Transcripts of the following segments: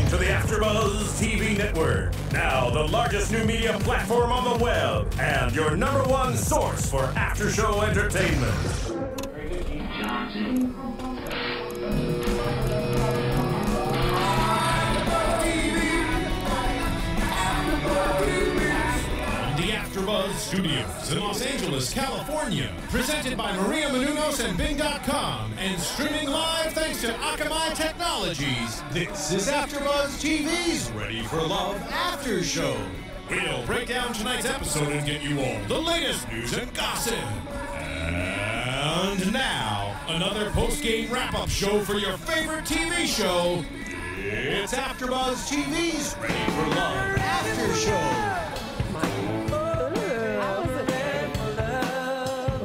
to the AfterBuzz TV network. Now the largest new media platform on the web and your #1 source for after-show entertainment. The AfterBuzz Studios in Los Angeles, California. Presented by Maria Menounos and Bing.com and streaming live thanks to Akamai Technologies. This is AfterBuzz TV's Ready for Love After Show. We'll break down tonight's episode and get you all the latest news and gossip. And now, another post-game wrap-up show for your favorite TV show. It's AfterBuzz TV's Ready for Love After Show.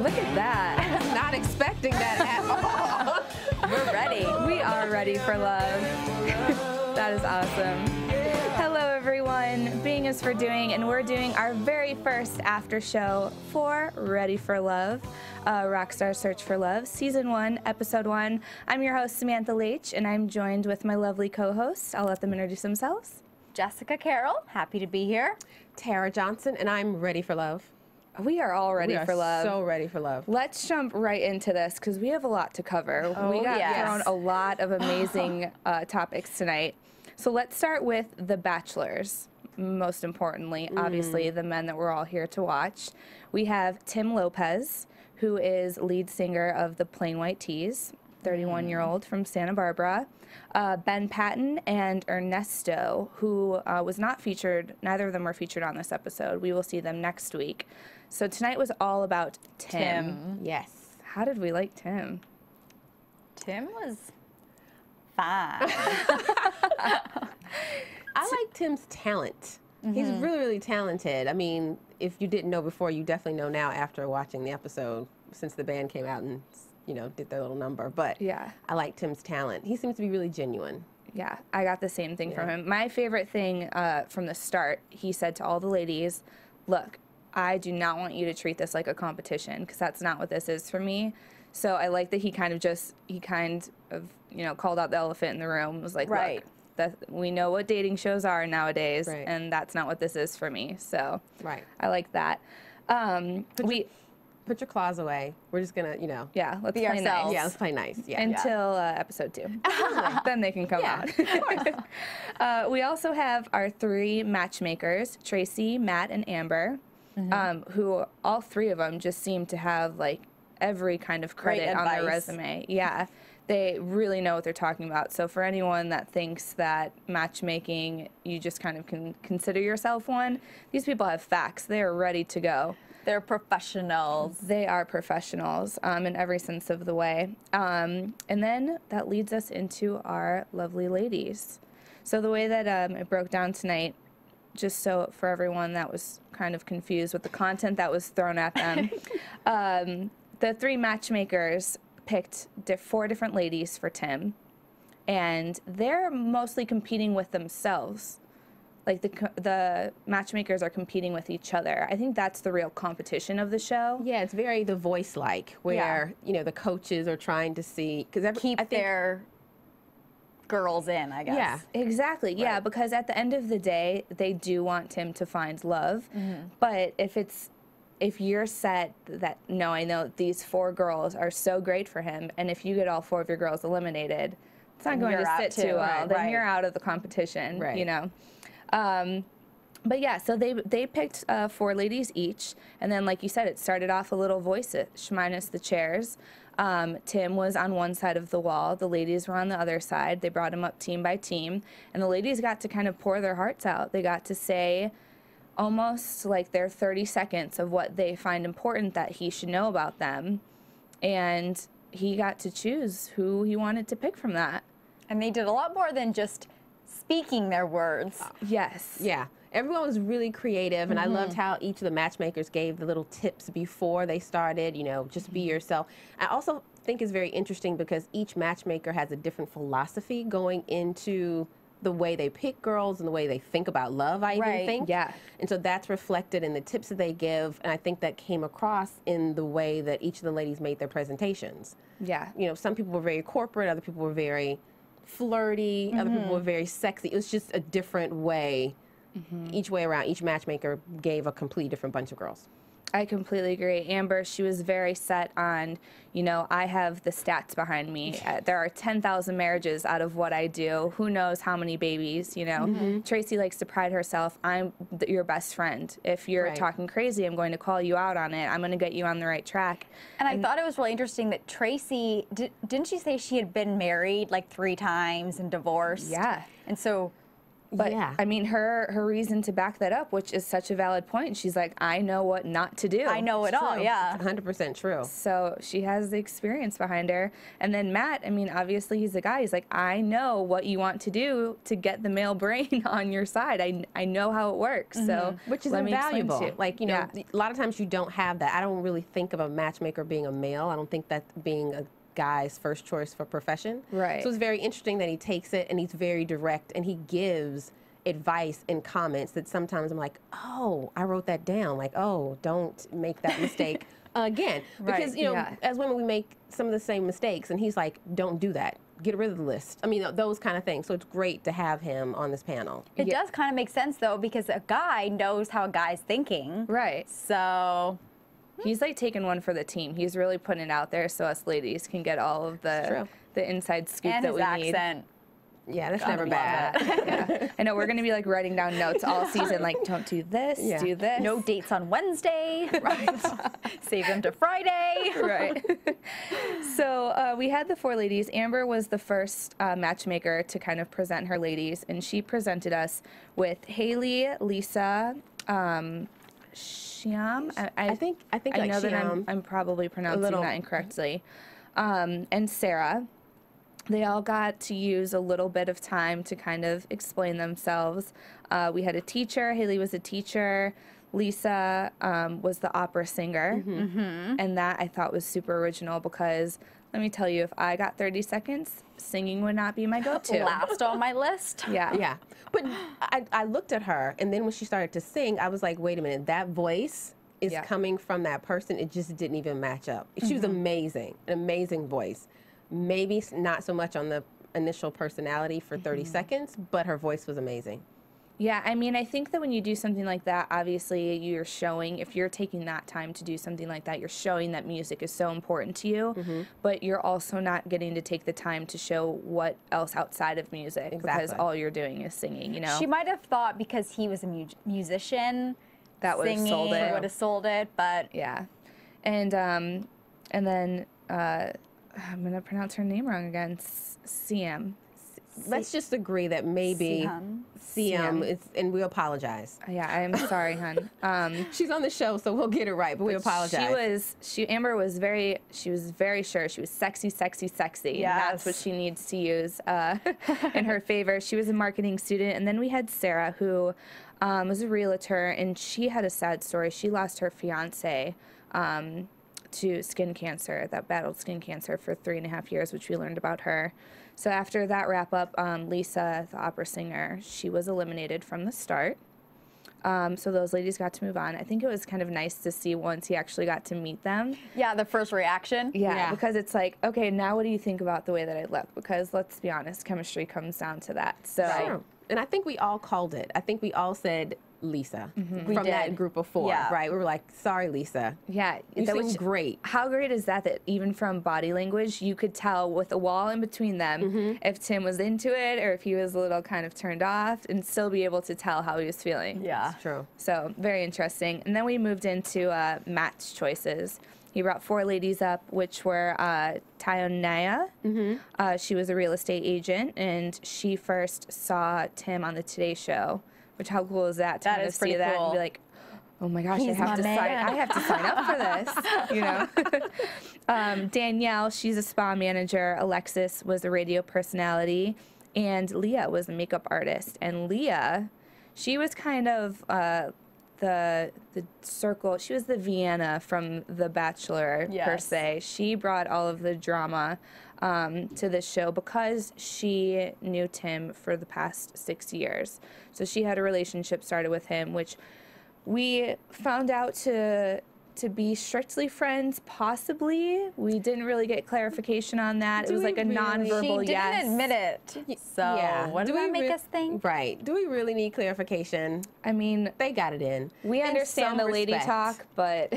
Look at that. I was not expecting that at all. We're ready. We are ready for love. That is awesome. Hello, everyone. Being is for doing, and we're doing our very first after show for Ready for Love, Rockstar Search for Love, Season 1, Episode 1. I'm your host, Samantha Laich, and I'm joined with my lovely co-hosts. I'll let them introduce themselves. Jessica Carroll, happy to be here. Tara Johnson, and I'm ready for love. We are all ready for love. So ready for love. Let's jump right into this because we have a lot to cover. We got thrown a lot of amazing topics tonight. So let's start with the bachelors. Most importantly, obviously, the men that we're all here to watch. We have Tim Lopez, who is lead singer of the Plain White Tees, 31-year-old from Santa Barbara. Ben Patton and Ernesto, who was not featured, neither of them were featured on this episode. We will see them next week. So tonight was all about Tim. Yes. How did we like Tim? Tim was fine. I like Tim's talent. He's really, really talented. I mean, if you didn't know before, you definitely know now after watching the episode, since the band came out and, you know, did their little number. But yeah, I like Tim's talent. He seems to be really genuine. Yeah, I got the same thing from him. My favorite thing from the start, he said to all the ladies, look, I do not want you to treat this like a competition because that's not what this is for me. So I like that he kind of, you know, called out the elephant in the room, was like, look, we know what dating shows are nowadays, and that's not what this is for me. So I like that. Put your claws away. We're just gonna, you know, let's be play ourselves. nice. Yeah, let's play nice. Yeah, until episode 2. Then they can come out. We also have our 3 matchmakers, Tracy, Matt, and Amber, who all 3 of them just seem to have like every kind of credit on their resume. Yeah, they really know what they're talking about. So for anyone that thinks that matchmaking, you just kind of can consider yourself one, these people have facts. They are ready to go. They're professionals. They are professionals in every sense of the way. And then that leads us into our lovely ladies. So the way that it broke down tonight, just so for everyone that was kind of confused with the content that was thrown at them, the 3 matchmakers picked 4 different ladies for Tim, and they're mostly competing with themselves. Like the matchmakers are competing with each other. I think that's the real competition of the show. Yeah, it's very The Voice-like, where you know the coaches are trying to see keep their girls in, I guess. Yeah, exactly. Yeah, because at the end of the day, they do want Tim to find love. But if you're set that no, I know these 4 girls are so great for him, and if you get all 4 of your girls eliminated, it's not going to sit too well. Then you're out of the competition. You know. But yeah, so they picked 4 ladies each, and then like you said, it started off a little voice-ish minus the chairs. Tim was on one side of the wall, the ladies were on the other side. They brought him up team by team, and the ladies got to kind of pour their hearts out. They got to say almost like their 30 seconds of what they find important that he should know about them, and he got to choose who he wanted to pick from that. And they did a lot more than just speaking their words. Yes. Yeah. Everyone was really creative, and I loved how each of the matchmakers gave the little tips before they started, you know, just be yourself. I also think it's very interesting because each matchmaker has a different philosophy going into the way they pick girls and the way they think about love, I even think. Yeah. And so that's reflected in the tips that they give, and I think that came across in the way that each of the ladies made their presentations. Yeah. You know, some people were very corporate, other people were very flirty. Other people were very sexy. It was just a different way. Each way around, each matchmaker gave a completely different bunch of girls. I completely agree. Amber, she was very set on, you know, I have the stats behind me. There are 10,000 marriages out of what I do. Who knows how many babies, you know. Tracy likes to pride herself, I'm your best friend. If you're talking crazy, I'm going to call you out on it. I'm going to get you on the right track. And I thought it was really interesting that Tracy, didn't she say she had been married like 3 times and divorced? Yeah. And so... But, I mean, her reason to back that up, which is such a valid point, she's like, I know what not to do. I know it all, yeah. It's 100% true. So she has the experience behind her. And then Matt, I mean, obviously he's the guy. He's like, I know what you want to do to get the male brain on your side. I know how it works. So which is invaluable. Like, you know, a lot of times you don't have that. I don't really think of a matchmaker being a male. I don't think that being a guy's first choice for profession. Right. So it's very interesting that he takes it and he's very direct and he gives advice and comments that sometimes I'm like, oh, I wrote that down. Like, oh, don't make that mistake again. Because, you know, as women, we make some of the same mistakes. And he's like, don't do that. Get rid of the list. I mean, those kind of things. So it's great to have him on this panel. It does kind of make sense, though, because a guy knows how a guy's thinking. Right. So... He's like taking one for the team. He's really putting it out there so us ladies can get all of the inside scoop and that we his need. accent. Yeah, that's never bad. I know we're gonna be like writing down notes all season, like don't do this, do this. No dates on Wednesday. Right. Save them to Friday. Right. So we had the 4 ladies. Amber was the first matchmaker to kind of present her ladies, and she presented us with Haley, Lisa, Shyam. I think I like know that Shyam. I'm probably pronouncing that incorrectly. And Sarah. They all got to use a little bit of time to kind of explain themselves. We had a teacher. Haley was a teacher. Lisa was the opera singer. And that I thought was super original because, let me tell you, if I got 30 seconds, singing would not be my go-to. Last on my list. Yeah. But I looked at her, and then when she started to sing, I was like, wait a minute, that voice is coming from that person. It just didn't even match up. She was amazing, an amazing voice. Maybe not so much on the initial personality for 30 seconds, but her voice was amazing. Yeah, I mean, I think that when you do something like that, obviously you're showing, if you're taking that time to do something like that, you're showing that music is so important to you, but you're also not getting to take the time to show what else outside of music, because all you're doing is singing, you know? She might have thought because he was a musician, that would have sold it. Would have sold it, but... Yeah. And then, I'm going to pronounce her name wrong again, Siam. Let's just agree that maybe Siam, and we apologize. Yeah, I'm sorry, hon. She's on the show, so we'll get it right, but we apologize. Amber was very sure. She was sexy, sexy, sexy. Yes. And that's what she needs to use in her favor. She was a marketing student. And then we had Sarah, who was a realtor, and she had a sad story. She lost her fiance to skin cancer, that battled skin cancer for 3.5 years, which we learned about her. So after that wrap up, Lisa, the opera singer, she was eliminated from the start. So those ladies got to move on. I think it was kind of nice to see once he actually got to meet them. Yeah, the first reaction. Yeah, because it's like, okay, now what do you think about the way that I look? Because let's be honest, chemistry comes down to that. So, sure. And I think we all called it. I think we all said Lisa from that group of 4, right? We were like, sorry, Lisa. Yeah. You seem great. How great is that even from body language, you could tell with a wall in between them if Tim was into it or if he was a little kind of turned off, and still be able to tell how he was feeling. Yeah. That's true. So very interesting. And then we moved into match choices. He brought 4 ladies up, which were Tayonaya. She was a real estate agent, and she first saw Tim on the Today Show. Which, how cool is that to kind of see that and be like, oh my gosh, I have to sign up for this, you know. Danielle, she's a spa manager. Alexis was a radio personality, and Leah was a makeup artist. And Leah, she was kind of the circle. She was the Vienna from The Bachelor, per se. She brought all of the drama to this show because she knew Tim for the past 6 years. So she had a relationship started with him, which we found out to to be strictly friends, possibly. We didn't really get clarification on that. It was like a nonverbal yes. She didn't admit it. So what does that make us think? Right. Do we really need clarification? I mean, they got it in. We understand the lady talk, but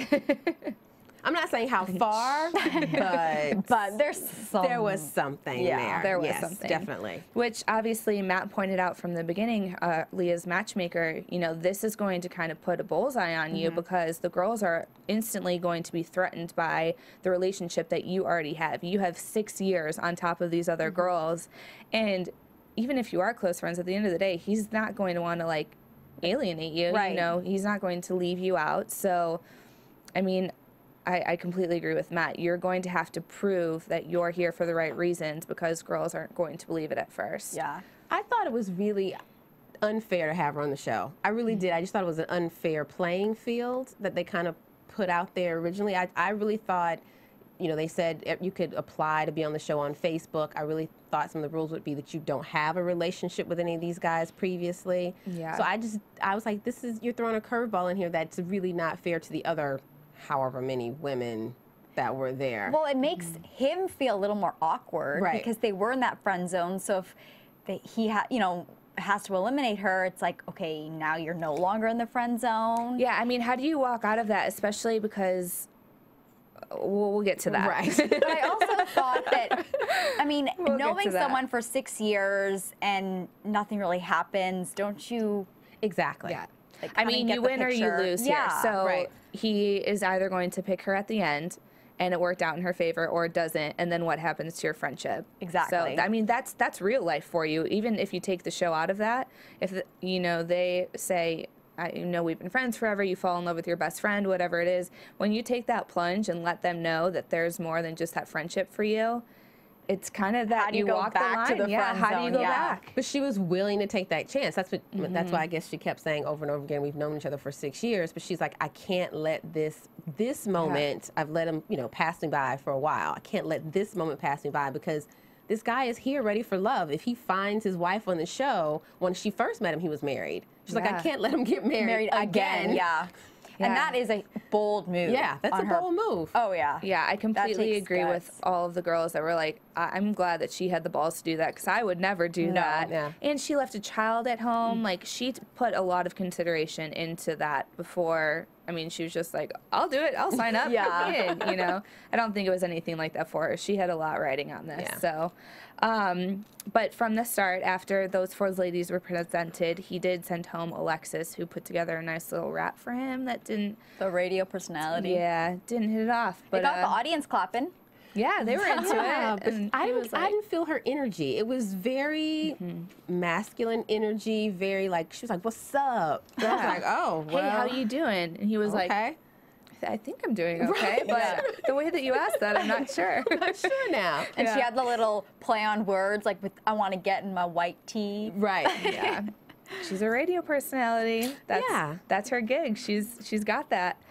I'm not saying how far, but there was something there. There was something. Definitely. Which obviously Matt pointed out from the beginning, Leah's matchmaker, you know, this is going to kind of put a bullseye on you because the girls are instantly going to be threatened by the relationship that you already have. You have 6 years on top of these other girls. And even if you are close friends, at the end of the day, he's not going to want to, like, alienate you. Right. You know, he's not going to leave you out. So, I mean, I completely agree with Matt. You're going to have to prove that you're here for the right reasons because girls aren't going to believe it at first. Yeah. I thought it was really unfair to have her on the show. I really did. I just thought it was an unfair playing field that they kind of put out there originally. I really thought, you know, they said you could apply to be on the show on Facebook. I really thought some of the rules would be that you don't have a relationship with any of these guys previously. Yeah. So I was like, you're throwing a curveball in here that's really not fair to the other however many women that were there. Well, it makes him feel a little more awkward because they were in that friend zone. So if he has to eliminate her, it's like, okay, now you're no longer in the friend zone. Yeah, I mean, how do you walk out of that, especially because we'll get to that. Right. But I also thought that, I mean, knowing someone for 6 years and nothing really happens, don't you? Exactly. Yeah. Like, I mean, you win or you lose here. So he is either going to pick her at the end and it worked out in her favor, or it doesn't, and then what happens to your friendship? Exactly. So, I mean, that's real life for you. Even if you take the show out of that, if, you know, they say, I know we've been friends forever, you fall in love with your best friend, whatever it is, when you take that plunge and let them know that there's more than just that friendship for you, it's kind of that you walk back the line. To the friend how do you go zone? back? But she was willing to take that chance. That's what. That's why I guess she kept saying over and over again, we've known each other for 6 years. But she's like, I can't let this moment. I've let him, you know, pass me by for a while. I can't let this moment pass me by because this guy is here ready for love. If he finds his wife on the show, when she first met him, he was married. She's like, I can't let him get married again. Yeah. And that is a bold move. Yeah, that's a bold move. Oh, yeah. Yeah, I completely agree with all of the girls that were like, I'm glad that she had the balls to do that because I would never do that. Yeah. And she left a child at home. Like, she put a lot of consideration into that before. I mean, she was just like, I'll do it. I'll sign up. Yeah. You know, I don't think it was anything like that for her. She had a lot riding on this. Yeah. So, but from the start, after those 4 ladies were presented, he did send home Alexis, who put together a nice little rap for him that didn't. The radio personality. Yeah, didn't hit it off. But it got the audience clapping. Yeah, they were into it. But I didn't feel her energy. It was very masculine energy, very like, she was like, what's up? And I was like, oh, well. Hey, how you doing? And he was like, I think I'm doing okay, but the way that you asked that, I'm not sure. I'm not sure now. And she had the little play on words, like with, I want to get in my white tee. Right. Yeah. She's a radio personality. That's her gig. She's got that.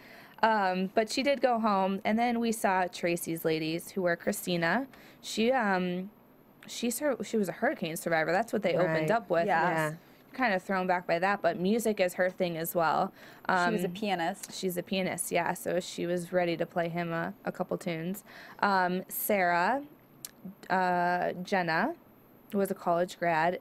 But she did go home, and then we saw Tracy's ladies, who were Christina. She was a hurricane survivor. That's what they opened up with. Yeah. Kind of thrown back by that, but music is her thing as well. She was a pianist. She's a pianist, yeah. So she was ready to play him a couple tunes. Sarah, Jenna, who was a college grad,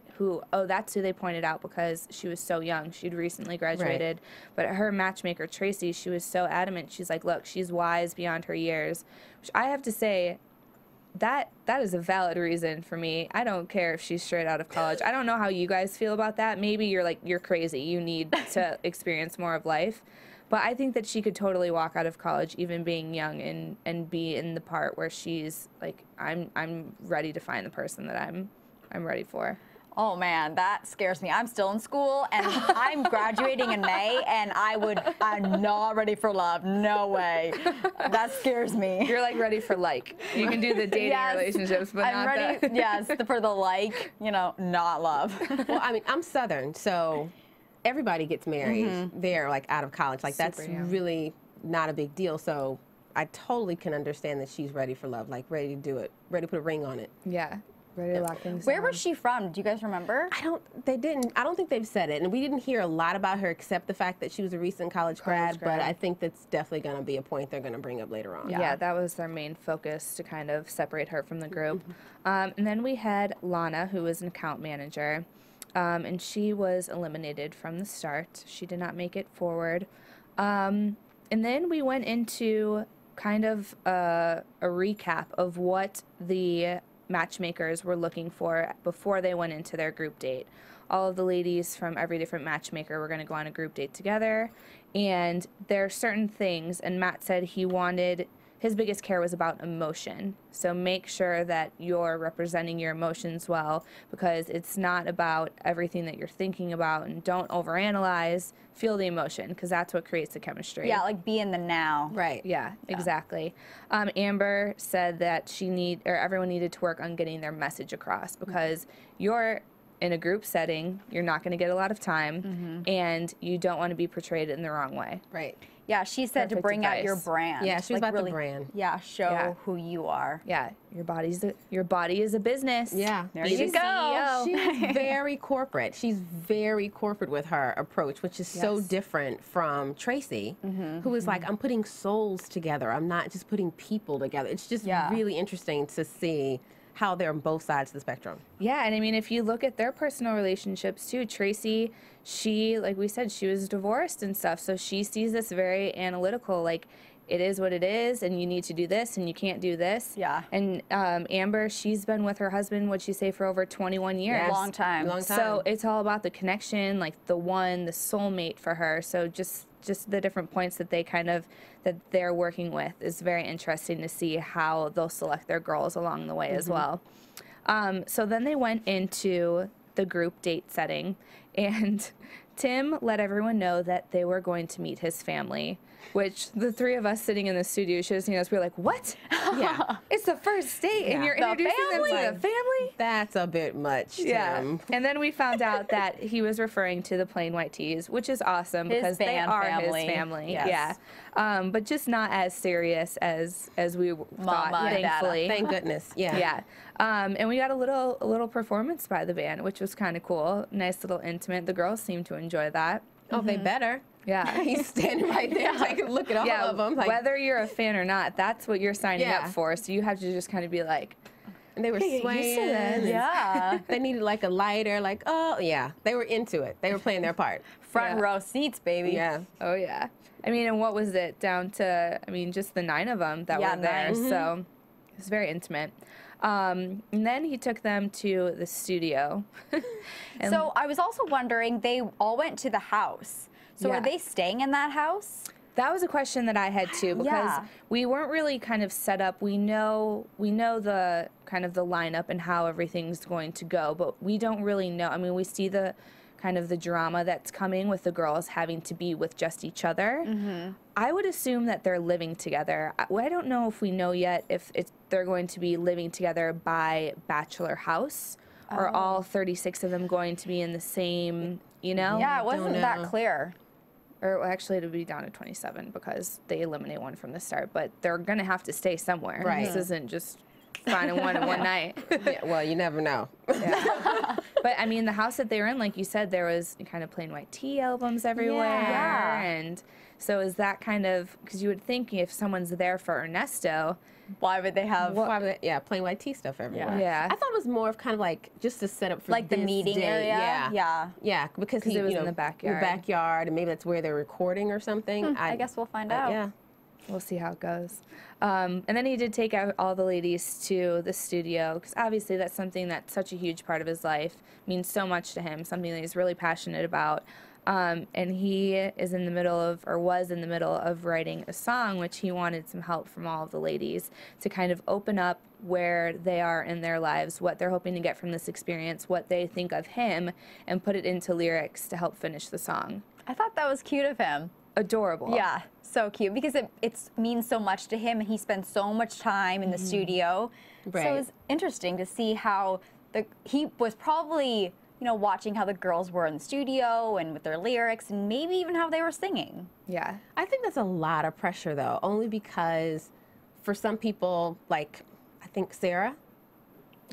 that's who they pointed out because she was so young. She'd recently graduated. But her matchmaker, Tracy, she was so adamant. She's like, look, she's wise beyond her years. Which I have to say, that is a valid reason for me. I don't care if she's straight out of college. I don't know how you guys feel about that. Maybe you're crazy. You need to experience more of life. But I think that she could totally walk out of college, even being young, and be in the part where she's like, I'm ready to find the person that I'm ready for. Oh man, that scares me. I'm still in school and I'm graduating in May and I'm not ready for love. No way. That scares me. You're like ready for you can do the dating relationships, but I'm not ready, the yes, for the not love. Well, I mean, I'm Southern, so everybody gets married there, like out of college. Like that's really not a big deal. So I totally can understand that she's ready for love, like ready to do it, ready to put a ring on it. Yeah. Ready to lock things Where down. was she from? Do you guys remember? I don't think they've said it, and we didn't hear a lot about her except the fact that she was a recent college grad. But I think that's definitely going to be a point they're going to bring up later on. Yeah, that was their main focus, to kind of separate her from the group. And then we had Lana, who was an account manager, and she was eliminated from the start. She did not make it forward. And then we went into kind of a recap of what the matchmakers were looking for before they went into their group date. All of the ladies from every different matchmaker were going to go on a group date together, and there are certain things, and Matt said his biggest care was about emotion. So make sure that you're representing your emotions well, because it's not about everything that you're thinking about, and don't overanalyze. Feel the emotion, because that's what creates the chemistry. Yeah, like be in the now. Right. Yeah, exactly. Amber said that everyone needed to work on getting their message across, because you're in a group setting, you're not going to get a lot of time, and you don't want to be portrayed in the wrong way. Right. Yeah, she said to bring out your brand. Yeah, she was about the brand. Yeah, show who you are. Yeah, your body is a business. Yeah. There you go. She's very corporate. She's very corporate with her approach, which is so different from Tracy, who is like, I'm putting souls together. I'm not just putting people together. It's just really interesting to see how they're on both sides of the spectrum. Yeah, and I mean, if you look at their personal relationships too, Tracy, she, like we said, she was divorced and stuff, so she sees this very analytical, like, it is what it is, and you need to do this, and you can't do this. Yeah. And Amber, she's been with her husband, what'd she say, for over 21 years. Yes. Long time. So it's all about the connection, like the soulmate for her. So just the different points that that they're working with is very interesting to see how they'll select their girls along the way as well. So then they went into the group date setting, and Tim let everyone know that they were going to meet his family, which the three of us sitting in the studio should have seen us. We were like, what? Yeah. It's the first date, and you're introducing them to the family? That's a bit much, Tim. Yeah. And then we found out that he was referring to the Plain White Tees, which is awesome, because they are his family. Yes. Yeah. But just not as serious as we thought, thankfully. Thank goodness. Yeah. Yeah. And we got a little performance by the band, which was kind of cool. Nice little intimate. The girls seemed to enjoy that. Oh, they better. Yeah. He's standing right there taking a look at all of them. Like, whether you're a fan or not, that's what you're signing up for. So you have to just kind of be like, and they were swaying. Yeah. They needed like a lighter, like, oh, yeah. They were into it. They were playing their part. Front row seats, baby. Yeah. Oh, yeah. I mean, and what was it? Down to, just the 9 of them that were there. So it was very intimate. And then he took them to the studio. So I was also wondering, they all went to the house. So are they staying in that house? That was a question that I had too, because we weren't really kind of set up. We know the kind of the lineup and how everything's going to go, but we don't really know. I mean, we see the kind of the drama that's coming with the girls having to be with just each other. I would assume that they're living together. I don't know if we know yet if they're going to be living together by bachelor house, or all 36 of them going to be in the same, Yeah, it wasn't that clear. Or actually, it'll be down to 27 because they eliminate one from the start. But they're going to have to stay somewhere. Right. This isn't just finding one in one night. Yeah, well, you never know. Yeah. But, I mean, the house that they were in, like you said, there was kind of Plain White Tee albums everywhere. Yeah. And so is that kind of, because you would think if someone's there for Ernesto, why would they have? Plain White Tee stuff everywhere. Yeah. I thought it was more of kind of like just to set up for like the meeting area. Yeah, because it was in the backyard. The backyard, and maybe that's where they're recording or something. I guess we'll find out. Yeah. We'll see how it goes. And then he did take out all the ladies to the studio, because obviously that's something that's such a huge part of his life, means so much to him, something that he's really passionate about. And he is in the middle of, or was in the middle of writing a song, which he wanted some help from all of the ladies to kind of open up where they are in their lives, what they're hoping to get from this experience, what they think of him, and put it into lyrics to help finish the song. I thought that was cute of him. Adorable. Yeah, so cute, because it means so much to him, and he spends so much time in the studio. Right. So it was interesting to see how he was probably, watching how the girls were in the studio and with their lyrics, and maybe even how they were singing. Yeah. I think that's a lot of pressure, though, only because for some people, like, I think Sarah,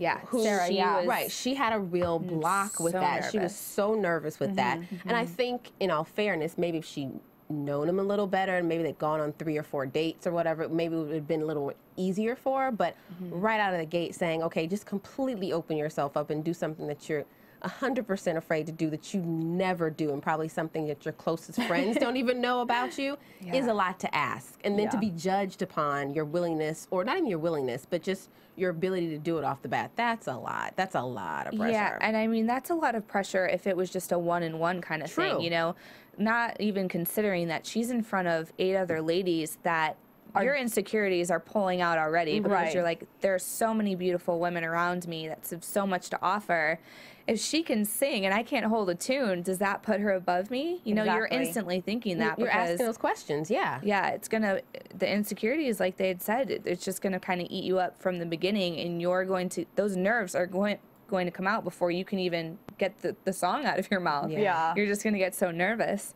Yeah, Sarah, she yeah. was, right. She had a real block with so that. She was nervous. so nervous with that. And I think, in all fairness, maybe if she known him a little better and maybe they'd gone on 3 or 4 dates or whatever, maybe it would have been a little easier for her. But right out of the gate saying, okay, just completely open yourself up and do something that you're 100% afraid to do, that you never do, and probably something that your closest friends don't even know about you, is a lot to ask. And then to be judged upon your willingness, or not even your willingness, but just your ability to do it off the bat, that's a lot. That's a lot of pressure. Yeah, and I mean, that's a lot of pressure if it was just a one-on-one kind of thing, you know, not even considering that she's in front of 8 other ladies that your insecurities are pulling out already, because you're like, there's so many beautiful women around me that have so much to offer. If she can sing and I can't hold a tune, does that put her above me? You know, you're instantly thinking that. You're because, asking those questions, yeah. Yeah, it's going to, the insecurities, like they had said, it's just going to kind of eat you up from the beginning, and you're going to, those nerves are going to come out before you can even get the song out of your mouth. Yeah. You're just going to get so nervous.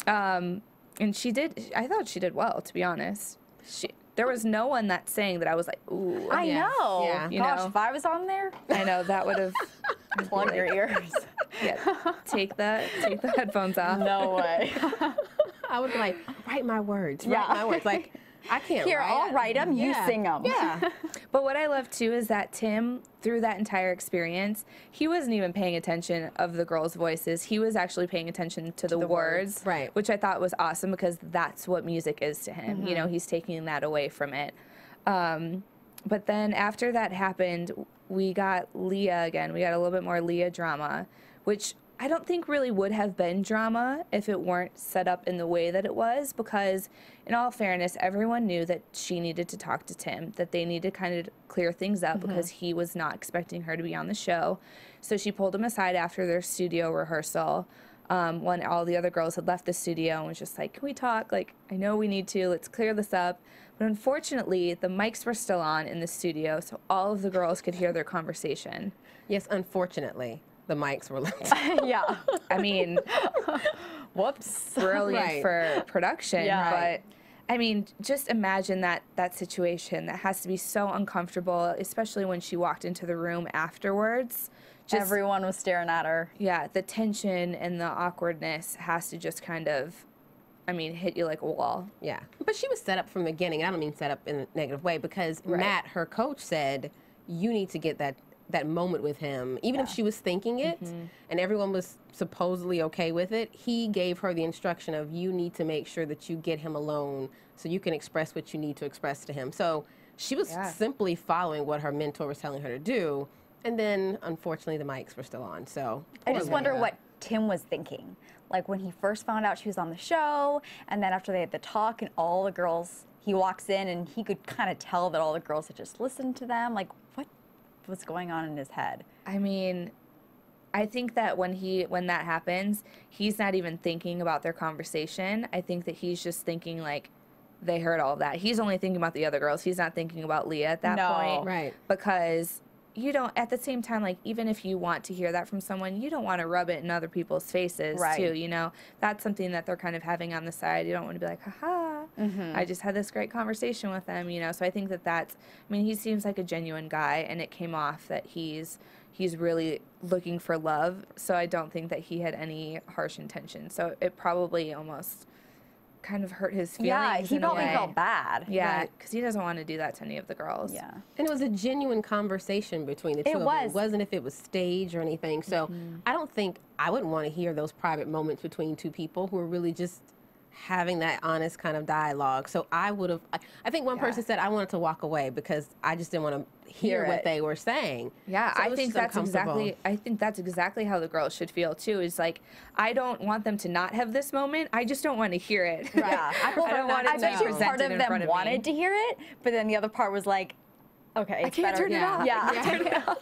And she did, I thought she did well, to be honest. There was no one that sang that I was like, ooh. I know. Yeah. You Gosh, know? if I was on there, I know, that would have. plug your ears. Yeah, take the headphones off. No way. I would be like, write my words, write my words. Like, I can't Here, write. I'll write them, you sing them. Yeah. But what I love too is that Tim, through that entire experience, he wasn't even paying attention of the girls' voices. He was actually paying attention to the words, right? Which I thought was awesome, because that's what music is to him. You know, he's taking that away from it. But then after that happened, we got Leah again. We got a little bit more Leah drama, which I don't think really would have been drama if it weren't set up in the way that it was, because in all fairness, everyone knew that she needed to talk to Tim, that they needed to kind of clear things up, because he was not expecting her to be on the show. So she pulled him aside after their studio rehearsal, when all the other girls had left the studio, and was just like, can we talk? Like, I know we need to, let's clear this up. But unfortunately, the mics were still on in the studio, so all of the girls could hear their conversation. Yes, unfortunately, the mics were lit. Yeah. I mean, Whoops. brilliant for production, Yeah. but I mean, just imagine that situation. That has to be so uncomfortable, especially when she walked into the room afterwards. Just, Everyone was staring at her. yeah, the tension and the awkwardness has to just kind of, I mean, hit you like a wall. Yeah, but she was set up from the beginning. I don't mean set up in a negative way, because Matt, her coach, said, you need to get that moment with him. Even if she was thinking it and everyone was supposedly okay with it, he gave her the instruction of, you need to make sure that you get him alone so you can express what you need to express to him. So she was simply following what her mentor was telling her to do. And then, unfortunately, the mics were still on. So I just wonder what Tim was thinking. Like, when he first found out she was on the show, and then after they had the talk and all the girls, he walks in and he could kind of tell that all the girls had just listened to them. Like, what was going on in his head? I mean, I think that when that happens, he's not even thinking about their conversation. I think that he's just thinking, like, they heard all of that. He's only thinking about the other girls. He's not thinking about Leah at that point. Right. Because you don't, at the same time, like, even if you want to hear that from someone, you don't want to rub it in other people's faces, too, you know? That's something that they're kind of having on the side. You don't want to be like, haha, I just had this great conversation with them, you know? So I think that that's, I mean, he seems like a genuine guy, and it came off that he's really looking for love, so I don't think that he had any harsh intentions. So it probably almost kind of hurt his feelings. Yeah, he probably felt bad. Yeah, because he doesn't want to do that to any of the girls. Yeah. And it was a genuine conversation between the two of them. It wasn't if it was staged or anything. So I don't think, I wouldn't want to hear those private moments between two people who are really just having that honest kind of dialogue. So I would have, I think one person said, I wanted to walk away because I just didn't want to hear what they were saying. Yeah, so I think that's exactly how the girls should feel too. Is like, I don't want them to not have this moment. I just don't want to hear it. Yeah. I don't want it to be bet you presented part of in front them of wanted me. to hear it, but then the other part was like, okay, I can't turn it off. Yeah. Turn it off.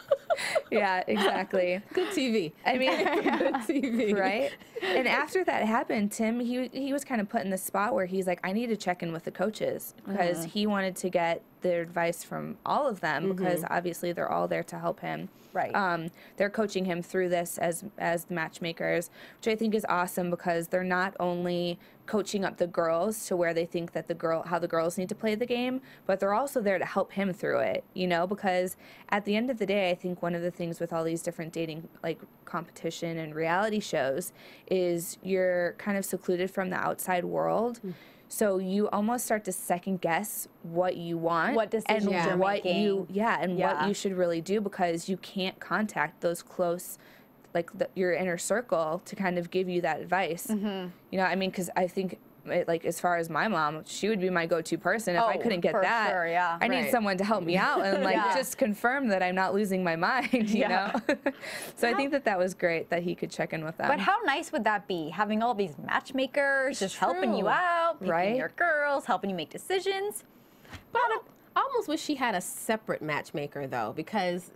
Yeah, exactly. Good TV. I mean, Good TV. right? And after that happened, Tim, he was kind of put in the spot where he's like, I need to check in with the coaches, because he wanted to get the advice from all of them because obviously they're all there to help him. Right. They're coaching him through this as the matchmakers, which I think is awesome because they're not only coaching up the girls to where they think that how the girls need to play the game, but they're also there to help him through it, you know, because at the end of the day, I think one of the things with all these different dating, like competition and reality shows is you're kind of secluded from the outside world. So you almost start to second guess what you want, what decisions you're making. What you should really do because you can't contact those close, like your inner circle to kind of give you that advice. You know, I mean, because I think, like as far as my mom, she would be my go-to person if I couldn't get that. Sure, yeah. I need someone to help me out and like just confirm that I'm not losing my mind. You know, so I think that was great that he could check in with them. But how nice would that be, having all these matchmakers just helping you out, picking your girls, helping you make decisions? But I almost wish she had a separate matchmaker though, because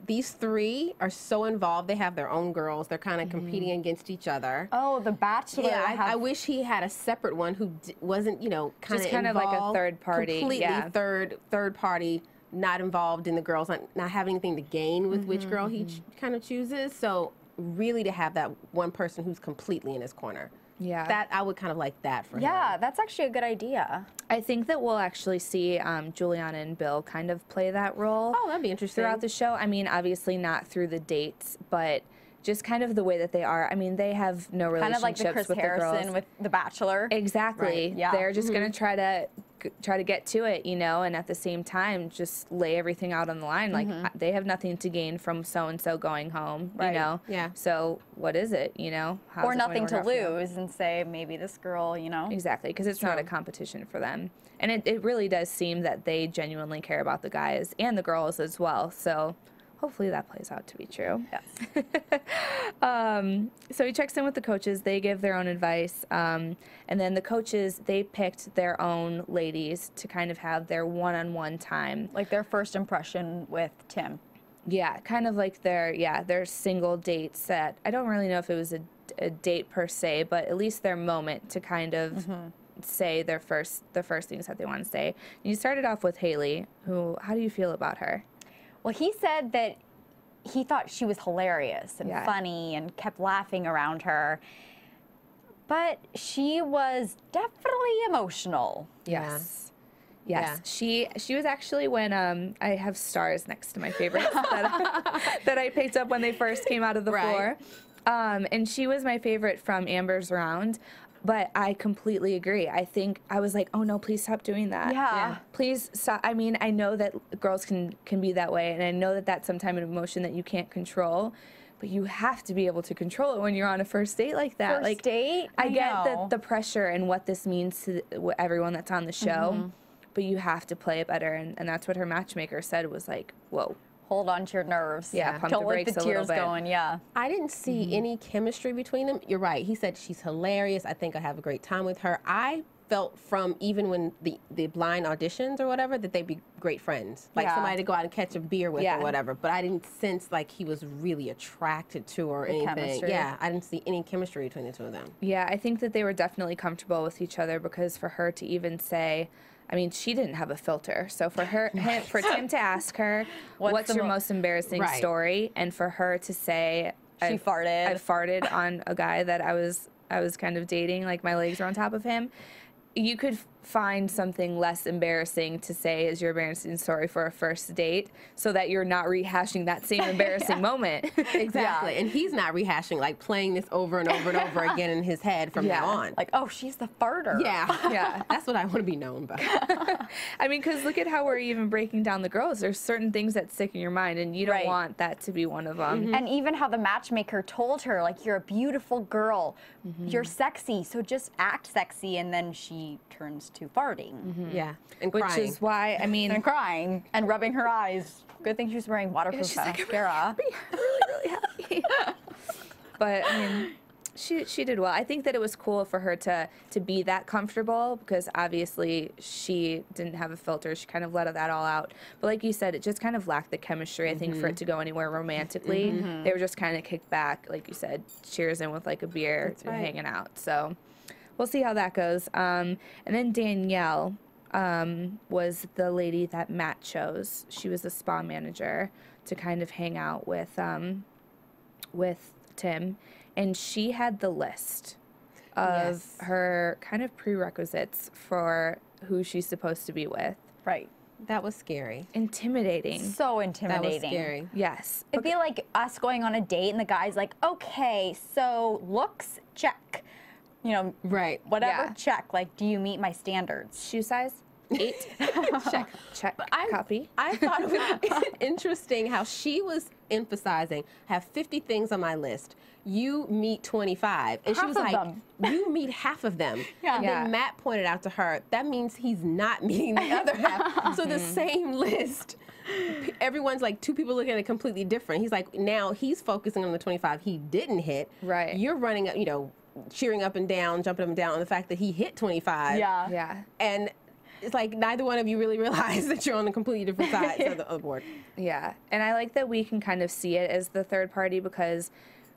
these three are so involved. They have their own girls. They're kind of competing against each other. Oh, the Bachelor. Yeah, I wish he had a separate one who wasn't, you know, kind of like a third party. Completely third party, not involved in the girls, not having anything to gain with which girl he kind of chooses. So really to have that one person who's completely in his corner. Yeah. That I would kind of like that for him. Yeah, that's actually a good idea. I think that we'll actually see Juliana and Bill kind of play that role. Oh, that'd be interesting. Throughout the show. I mean, obviously not through the dates, but just kind of the way that they are. I mean, they have no relationships kind of like the Chris with Harrison the girls. with The Bachelor. Exactly. Right. Yeah. They're just going to try to get to it, you know, and at the same time just lay everything out on the line. Like they have nothing to gain from so-and-so going home, you know? Yeah. So what is it, you know? Or nothing to lose and say, maybe this girl, you know? Exactly, because it's not a competition for them. And it really does seem that they genuinely care about the guys and the girls as well. So hopefully that plays out to be true. Yes. So he checks in with the coaches. They give their own advice. And then the coaches, they picked their own ladies to kind of have their one-on-one time. Like their first impression with Tim. Yeah, kind of like their single date set. I don't really know if it was a date per se, but at least their moment to kind of say the first things that they want to say. And you started off with Haley, how do you feel about her? Well, he said that he thought she was hilarious and funny and kept laughing around her. But she was definitely emotional. Yes. Yes. Yeah. She was actually when I have stars next to my favorites that I picked up when they first came out of the floor. And she was my favorite from Amber's round. But I completely agree. I think I was like, oh no, please stop doing that. Yeah. Please stop. I mean, I know that girls can be that way, and I know that that's sometimes an emotion that you can't control, but you have to be able to control it when you're on a first date like that. First date? I get the pressure and what this means to everyone that's on the show, but you have to play it better, and that's what her matchmaker said was like, whoa. Hold on to your nerves. Yeah, pump the brakes a little bit. Don't let the tears going, yeah. I didn't see any chemistry between them. You're right. He said she's hilarious. I think I have a great time with her. I felt from even when the blind auditions or whatever that they'd be great friends. Like somebody to go out and catch a beer with or whatever. But I didn't sense like he was really attracted to her or anything. Chemistry. Yeah, I didn't see any chemistry between the two of them. Yeah, I think that they were definitely comfortable with each other because for her to even say, I mean, she didn't have a filter. So for for Tim to ask her, what's your most embarrassing story? And for her to say, I farted on a guy that I was kind of dating, like my legs were on top of him. You could find something less embarrassing to say as your embarrassing story for a first date so that you're not rehashing that same embarrassing moment. Exactly. And he's not rehashing, like playing this over and over and over again in his head from now on. Like, oh, she's the farter. Yeah. That's what I want to be known by. I mean, because look at how we're even breaking down the girls. There's certain things that stick in your mind, and you don't want that to be one of them. And even how the matchmaker told her, like, you're a beautiful girl. You're sexy, so just act sexy. And then she turns to farting. Yeah. And Which crying. is why, I mean... And crying and rubbing her eyes. Good thing she was wearing waterproof mascara. Really happy. But, I mean, she did well. I think that it was cool for her to be that comfortable because obviously she didn't have a filter. She kind of let that all out. But like you said, it just kind of lacked the chemistry, I think, for it to go anywhere romantically. They were just kind of kicked back, like you said, cheers in with like a beer, hanging out. So... we'll see how that goes. And then Danielle, was the lady that Matt chose. She was a spa manager to kind of hang out with Tim, and she had the list of her kind of prerequisites for who she's supposed to be with. Right. That was scary. Intimidating. So intimidating. That was scary. Yes. It'd be like us going on a date and the guy's like, okay, so looks, check. You know, Right. whatever, Yeah. check. Like, do you meet my standards? Shoe size? 8. Check. Copy. I thought it was interesting how she was emphasizing, have 50 things on my list. You meet 25. And she Half was of like, them. you meet half of them. Yeah. And Yeah. then Matt pointed out to her, that means he's not meeting the other half. So the same list, everyone's like, two people looking at it completely different. He's like, now he's focusing on the 25 he didn't hit. Right. You're running, you know, cheering up and down, jumping up and down on the fact that he hit 25. Yeah. Yeah. And it's like neither one of you really realize that you're on a completely different sides of the board. Yeah. And I like that we can kind of see it as the third party because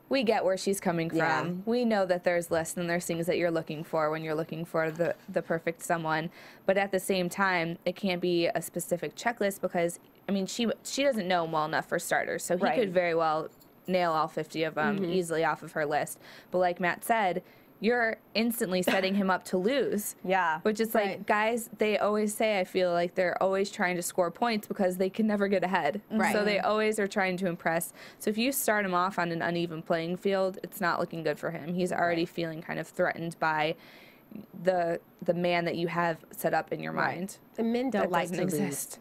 we get where she's coming from. Yeah. We know that there's lists and there's things that you're looking for when you're looking for the perfect someone. But at the same time, it can't be a specific checklist because, I mean, she doesn't know him well enough for starters. So he Right. could very well nail all 50 of them easily off of her list. But like Matt said, you're instantly setting him up to lose. Yeah. Which is like, Right. guys, they always say, I feel like they're always trying to score points because they can never get ahead. Right. So they always are trying to impress. So if you start him off on an uneven playing field, it's not looking good for him. He's already feeling kind of threatened by the man that you have set up in your mind. And men don't That like doesn't to exist.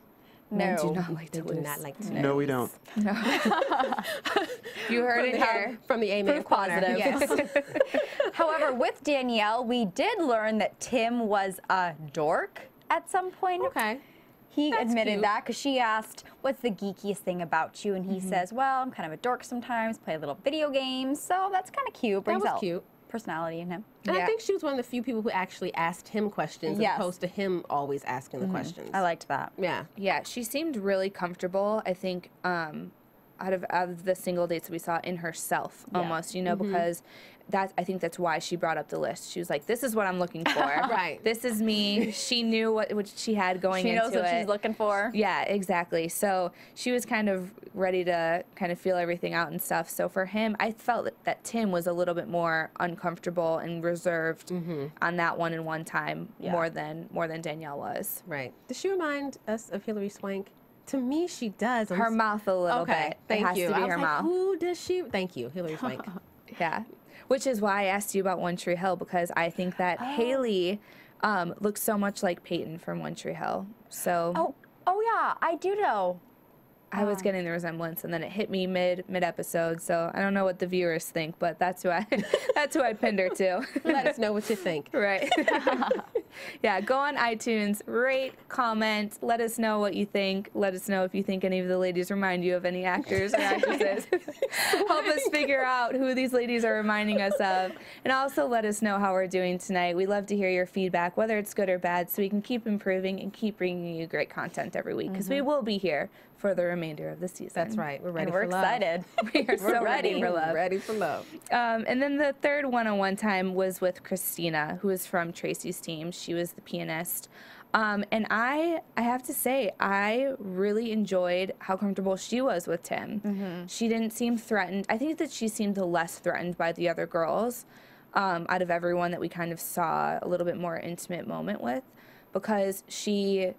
No. Men do not like They to do lose. not like to No, we don't. You heard it here. from the Amen Proof corner. positive. Yes. However, with Danielle, we did learn that Tim was a dork at some point. Okay. He That's admitted cute. that because she asked, what's the geekiest thing about you? And he says, well, I'm kind of a dork sometimes, play a little video games. So that's kind of cute. Brings was out cute. personality in him. And Yeah. I think she was one of the few people who actually asked him questions Yes. as opposed to him always asking the questions. I liked that. Yeah. Yeah, she seemed really comfortable, I think, out of the single dates that we saw in herself almost, you know, because I think that's why she brought up the list. She was like, this is what I'm looking for. Right. This is me. She knew what she had going She into knows what it. she's looking for. Yeah, exactly. So she was kind of ready to kind of feel everything out and stuff. So for him, I felt that Tim was a little bit more uncomfortable and reserved on that one time Yeah. more than Danielle was. Right. Does she remind us of Hillary Swank? To me, she does. Her mouth a little Okay. bit. Thank it has you. to be I was her like, mouth. who does she? Thank you, Hillary Swank. Yeah, which is why I asked you about One Tree Hill because I think that Haley looks so much like Peyton from One Tree Hill. So Oh yeah, I do know. I was getting the resemblance, and then it hit me mid episode. So I don't know what the viewers think, but that's who I pinned her to. Let us know what you think. Right. Yeah, go on iTunes, rate, comment, let us know what you think. Let us know if you think any of the ladies remind you of any actors or actresses. Help us figure out who these ladies are reminding us of. And also let us know how we're doing tonight. We love to hear your feedback, whether it's good or bad, so we can keep improving and keep bringing you great content every week, because we will be here for the remainder of the season. That's right. We're ready And we're for love. excited. We are so ready for love. Ready for love. And then the third one-on-one time was with Christina, who is from Tracy's team. She was the pianist. And I have to say, I really enjoyed how comfortable she was with Tim. She didn't seem threatened. I think that she seemed the less threatened by the other girls out of everyone that we kind of saw a little bit more intimate moment with, because she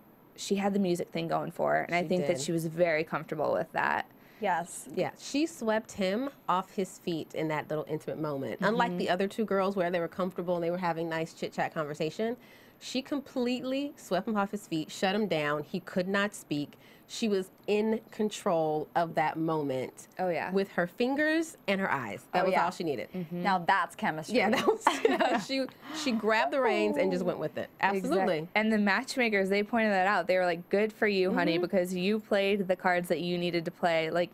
had the music thing going for her, and I think that did. she was very comfortable with that. Yes. Yeah, she swept him off his feet in that little intimate moment. Unlike the other two girls where they were comfortable and they were having nice chit-chat conversation, she completely swept him off his feet, shut him down. He could not speak. She was in control of that moment. Oh, yeah. With her fingers and her eyes. That was yeah. all she needed. Now that's chemistry. Yeah, that was she grabbed the reins and just went with it. Absolutely. Exact- And the matchmakers, they pointed that out. They were like, good for you, honey, because you played the cards that you needed to play. Like,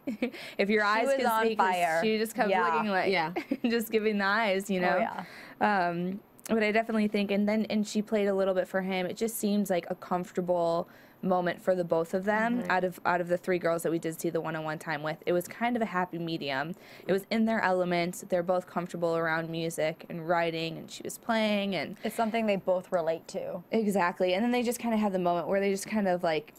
if your eyes was could on speak, 'cause fire. she just kept Yeah. looking like, Yeah. just giving the eyes, you know? yeah. But I definitely think, and she played a little bit for him. It just seems like a comfortable moment for the both of them. Out of the 3 girls that we did see the one-on-one time with, it was kind of a happy medium. It was in their element. They're both comfortable around music and writing, and she was playing, and It's something they both relate to. exactly. And then they just kind of had the moment where they just kind of like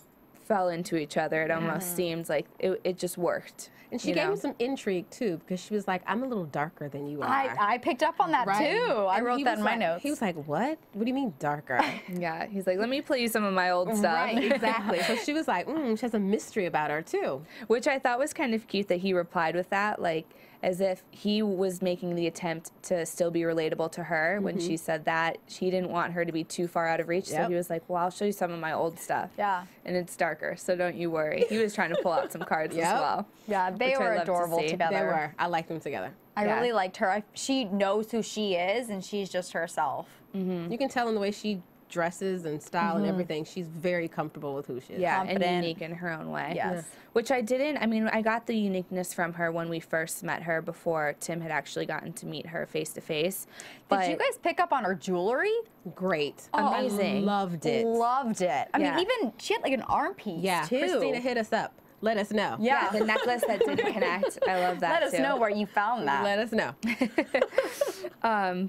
fell into each other. It almost seems like it just worked. And she gave him some intrigue too, because she was like, "I'm a little darker than you are." I picked up on that too. I And wrote he that was in my like- notes. He was like, "What? What do you mean darker?" Yeah, he's like, let me play you some of my old stuff. Right, exactly. So she was like, she has a mystery about her too. Which I thought was kind of cute that he replied with that, like as if he was making the attempt to still be relatable to her when she said that. She didn't want her to be too far out of reach, so he was like, well, I'll show you some of my old stuff. Yeah. And it's darker, so don't you worry. He was trying to pull out some cards as well. Yeah, they which I were love to adorable see. together. They were. I liked them together. I really liked her. She knows who she is, and she's just herself. You can tell in the way she dresses and style and everything. She's very comfortable with who she is. Yeah, and Confident. unique in her own way. Yes. Which I didn't, I mean, I got the uniqueness from her when we first met her before Tim had actually gotten to meet her face to face. Did you guys pick up on her jewelry? Great. Amazing. I loved it. Loved it. I Yeah. mean, even she had like an arm piece Yeah. too. Christina, hit us up. Let us know. Yeah, the necklace that didn't connect. I love that Let us too. know where you found that. Let us know.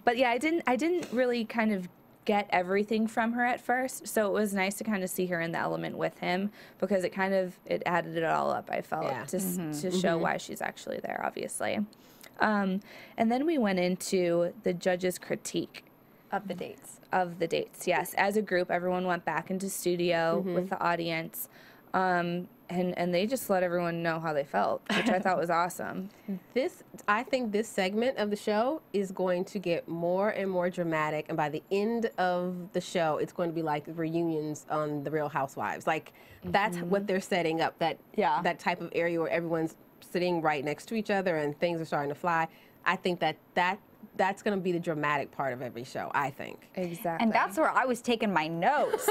But yeah, I didn't really kind of get everything from her at first, so it was nice to kind of see her in the element with him because it added it all up, I felt, to show why she's actually there, obviously. And then we went into the judges' critique Of the dates. of the dates. Yes, as a group, everyone went back into studio with the audience, and they just let everyone know how they felt, which I thought was awesome. I think this segment of the show is going to get more and more dramatic, and by the end of the show, it's going to be like reunions on The Real Housewives. Like that's what they're setting up. That type of area where everyone's sitting right next to each other and things are starting to fly. I think that's going to be the dramatic part of every show, I think. Exactly. And that's where I was taking my notes.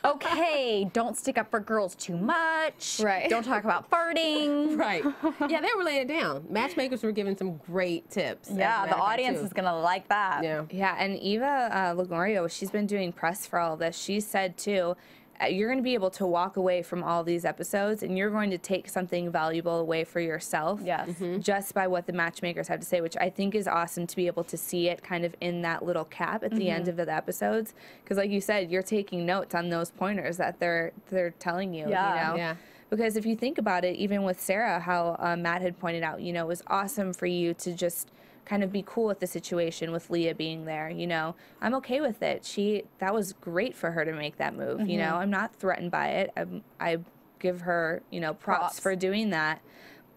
Okay, don't stick up for girls too much. Right. Don't talk about farting. Right. Yeah, they were laying it down. Matchmakers were giving some great tips. Yeah, the audience is going to like that. Yeah. Yeah, and Eva Longoria, she's been doing press for all of this. She said, too, you're going to be able to walk away from all these episodes and you're going to take something valuable away for yourself. Yes. Just by what the matchmakers have to say, which I think is awesome to be able to see it kind of in that little cap at the end of the episodes. Because like you said, you're taking notes on those pointers that they're telling you, Yeah. you know? Yeah. Because if you think about it, even with Sarah, how Matt had pointed out, you know, it was awesome for you to just kind of be cool with the situation with Leah being there, you know. I'm okay with it. That was great for her to make that move, you know. I'm not threatened by it. I give her, you know, props for doing that.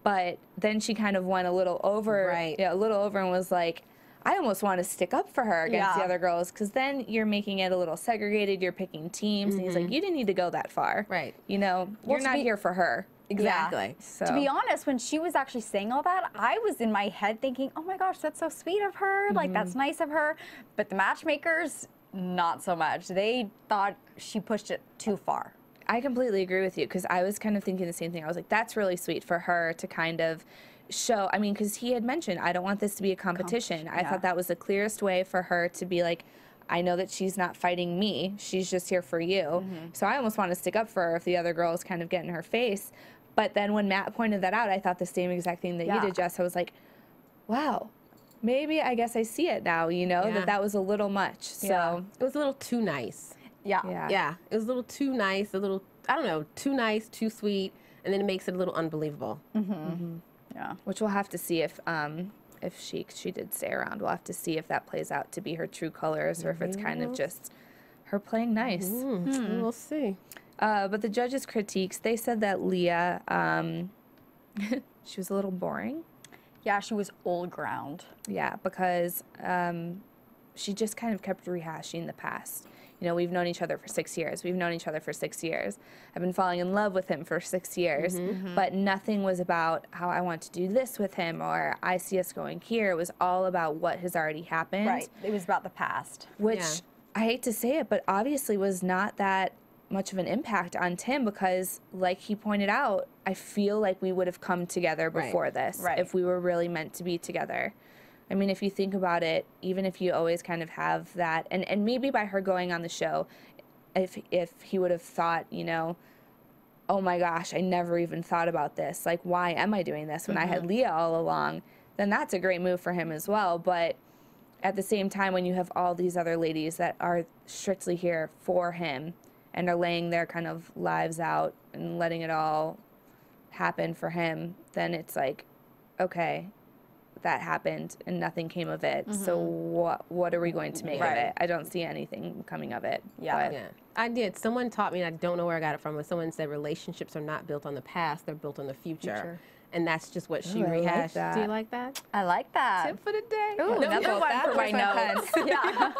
But then she kind of went a little over, a little over and was like, I almost want to stick up for her against the other girls because then you're making it a little segregated. You're picking teams. And he's like, you didn't need to go that far. Right. You know, you're not here for her. Exactly. Yeah. So. To be honest, when she was actually saying all that, I was in my head thinking, oh my gosh, that's so sweet of her. Like, that's nice of her. But the matchmakers, not so much. They thought she pushed it too far. I completely agree with you because I was kind of thinking the same thing. I was like, that's really sweet for her to kind of show. I mean, because he had mentioned, I don't want this to be a competition. I thought that was the clearest way for her to be like, I know that she's not fighting me. She's just here for you. So I almost want to stick up for her if the other girls kind of get in her face. But then when Matt pointed that out, I thought the same exact thing that you did, Jess. I was like, wow, maybe I guess I see it now, you know, that was a little much. So it was a little too nice. Yeah. Yeah. It was a little too nice, a little, I don't know, too nice, too sweet, and then it makes it a little unbelievable. Yeah. Which we'll have to see if she did stay around. We'll have to see if that plays out to be her true colors or if it's kind of just her playing nice. We'll see. But the judges' critiques, they said that Leah, she was a little boring. Yeah, she was old ground. Yeah, because she just kind of kept rehashing the past. You know, we've known each other for 6 years. We've known each other for 6 years. I've been falling in love with him for 6 years. But nothing was about how I want to do this with him or I see us going here. It was all about what has already happened. Right. It was about the past. Which, I hate to say it, but obviously was not that much of an impact on Tim because, like he pointed out, I feel like we would have come together before this if we were really meant to be together. I mean, if you think about it, even if you always kind of have that, and maybe by her going on the show, if he would have thought, you know, oh my gosh, I never even thought about this. Like, why am I doing this when I had Leah all along? Then that's a great move for him as well. But at the same time, when you have all these other ladies that are strictly here for him and are laying their kind of lives out and letting it all happen for him, then it's like, okay, that happened and nothing came of it. So what are we going to make of it? I don't see anything coming of it. Yeah. I did. Someone taught me, and I don't know where I got it from, but someone said relationships are not built on the past, they're built on the future. And that's just what she rehashed. Like Do you like that? I like that. Tip for the day. Ooh, another one for my notes. Yeah.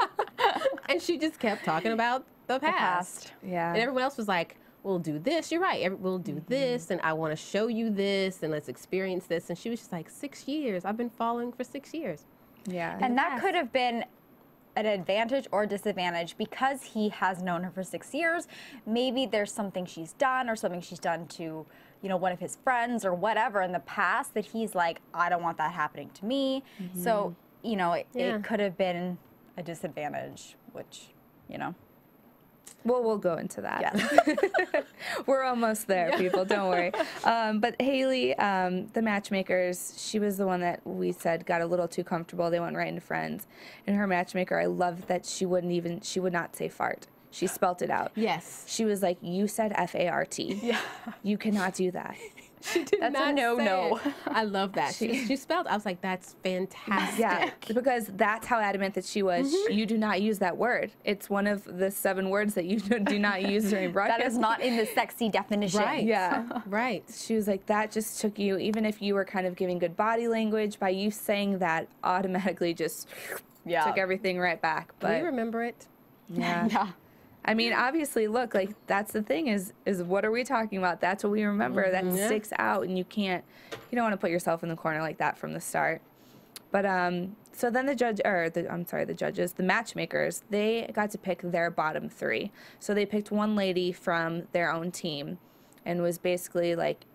And she just kept talking about the past. Yeah. And everyone else was like, we'll do this. You're right. We'll do this. And I want to show you this. And let's experience this. And she was just like, 6 years. I've been following for 6 years. Yeah. And that could have been an advantage or disadvantage because he has known her for 6 years. Maybe there's something she's done or something she's done to, you know, one of his friends or whatever in the past that he's like, I don't want that happening to me. So, you know, it could have been a disadvantage, which, you know. Well, we'll go into that. Yeah. We're almost there, people. Don't worry. But Haley, the matchmakers, she was the one that we said got a little too comfortable. They went right into friends. And her matchmaker, I love that she would not say fart. She spelt it out. Yes. She was like, you said F-A-R-T. Yeah. You cannot do that. She did That's not a no-no. say it. I love that. She spelled, I was like, that's fantastic. Yeah, because that's how adamant that she was. You do not use that word. It's one of the 7 words that you do not use during broadcast. That is not in the sexy definition. Right. Yeah. Right. She was like, that just took you, even if you were kind of giving good body language, by you saying that automatically just took everything right back. But We remember it. yeah. Yeah. I mean, obviously, look, like, that's the thing is what are we talking about? That's what we remember. That sticks out, and you don't want to put yourself in the corner like that from the start. But, so then the judges, the matchmakers, they got to pick their bottom 3. So they picked one lady from their own team and was basically like,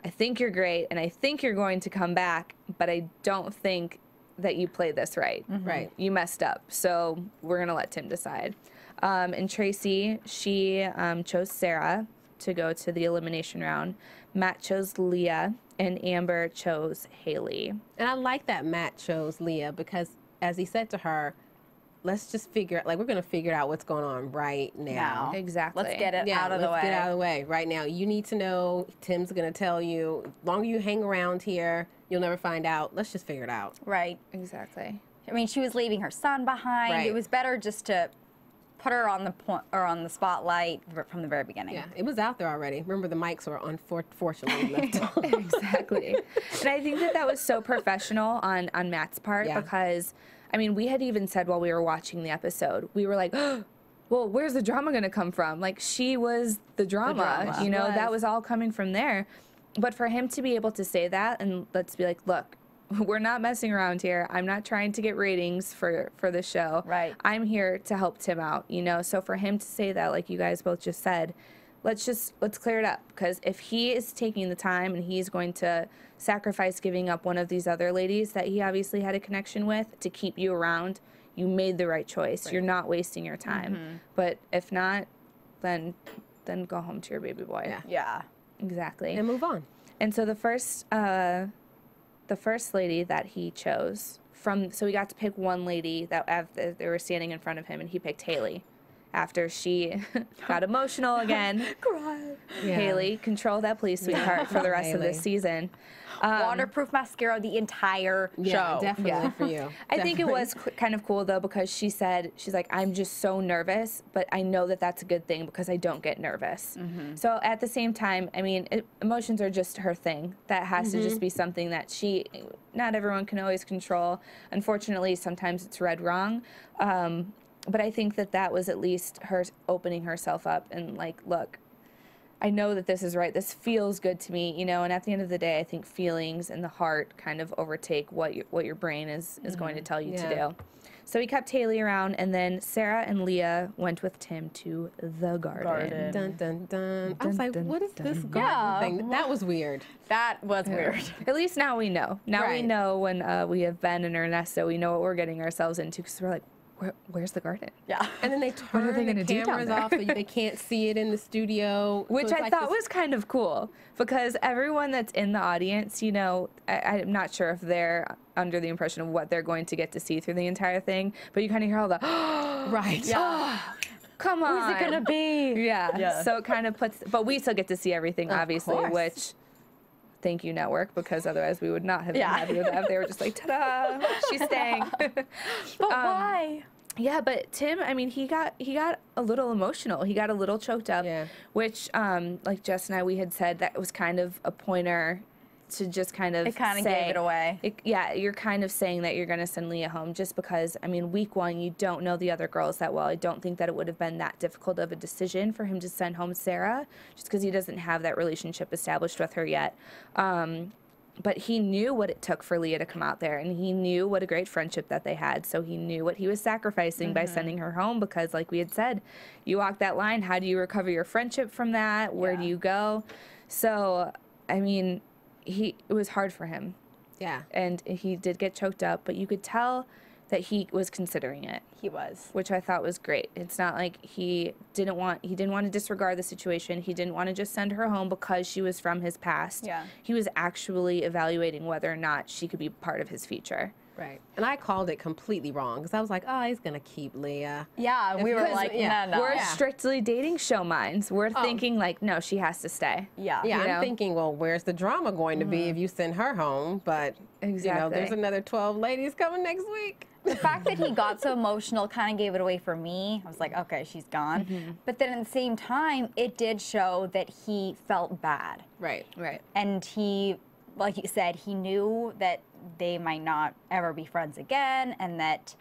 I think you're great, and I think you're going to come back, but I don't think that you played this right. Right. You messed up, so we're going to let Tim decide. And Tracy, she chose Sarah to go to the elimination round. Matt chose Leah, and Amber chose Haley. And I like that Matt chose Leah because, as he said to her, let's just figure out, like, we're going to figure out what's going on right now. Exactly. Let's get it out of the way. Let's get out of the way right now. You need to know. Tim's going to tell you. As long as you hang around here, you'll never find out. Let's just figure it out. Right. Exactly. I mean, she was leaving her son behind. Right. It was better just to put her on the point or on the spotlight from the very beginning. Yeah, it was out there already. Remember, the mics were unfortunately left on. Exactly. And I think that was so professional on Matt's part because, I mean, we had even said while we were watching the episode, we were like, oh, well, where's the drama going to come from? Like, she was the drama. You know, that was all coming from there. But for him to be able to say that and let's be like, look, we're not messing around here. I'm not trying to get ratings for the show. Right. I'm here to help Tim out, you know? So for him to say that, like you guys both just said, let's clear it up. Because if he is taking the time and he's going to sacrifice giving up one of these other ladies that he obviously had a connection with to keep you around, you made the right choice. Right. You're not wasting your time. But if not, then go home to your baby boy. Yeah. Yeah. Exactly. And move on. And so the first lady that he chose so we got to pick one lady that they were standing in front of him, and he picked Haley after she got emotional again. Cry. Yeah. Haley, control that please, sweetheart, for the rest of this season. Waterproof mascara the entire Yeah, show. definitely for you. I think it was kind of cool, though, because she's like, I'm just so nervous, but I know that that's a good thing because I don't get nervous. So at the same time, I mean, emotions are just her thing. That has to just be something that not everyone can always control. Unfortunately, sometimes it's read wrong. But I think that was at least her opening herself up and like, look, I know that this is right. This feels good to me, you know. And at the end of the day, I think feelings and the heart kind of overtake what your brain is going to tell you to do. So we kept Haley around, and then Sarah and Leah went with Tim to the garden. Dun, dun, dun. I was like, what is this garden thing? That was weird. That was weird. At least now we know. Now we know when we have Ben and Ernesto, we know what we're getting ourselves into because we're like, where's the garden? Yeah. And then they turn they the gonna do down cameras there? off so they can't see it in the studio. Which So it's I like thought this- was kind of cool because everyone that's in the audience, you know, I'm not sure if they're under the impression of what they're going to get to see through the entire thing, but you kind of hear all the, right. Yeah. come on. Who's it gonna be? Yeah. Yeah. So it kind of puts, but we still get to see everything, Of obviously, course. which, thank you, network, because otherwise we would not have been Yeah. happy with that. They were just like, ta-da, she's staying. But why? Yeah, but Tim, I mean, he got a little emotional. He got a little choked up, Yeah. which, like Jess and I, we had said that was kind of a pointer to just kind of It kind of say- gave it away. Yeah, you're kind of saying that you're going to send Leah home just because, I mean, week one, you don't know the other girls that well. I don't think that it would have been that difficult of a decision for him to send home Sarah just because he doesn't have that relationship established with her yet. But he knew what it took for Leah to come out there, and he knew what a great friendship that they had. So he knew what he was sacrificing by sending her home because, like we had said, you walk that line. How do you recover your friendship from that? Where do you go? So, I mean, it was hard for him, Yeah. and he did get choked up, but you could tell that he was considering it, He was. which I thought was great. It's not like he didn't want to disregard the situation. He didn't want to just send her home because she was from his past. Yeah. He was actually evaluating whether or not she could be part of his future. Right. And I called it completely wrong because I was like, oh, he's going to keep Leah. Yeah, we were Because- like, yeah. no. We're Yeah. strictly dating show minds. We're thinking like, no, she has to stay. Yeah. Yeah, You I'm know? thinking, well, where's the drama going to be if you send her home? But, you know, Exactly. there's another 12 ladies coming next week. The fact that he got so emotional kind of gave it away for me. I was like, okay, she's gone. But then at the same time, it did show that he felt bad. Right. Right. And he, like you said, he knew that they might not ever be friends again and that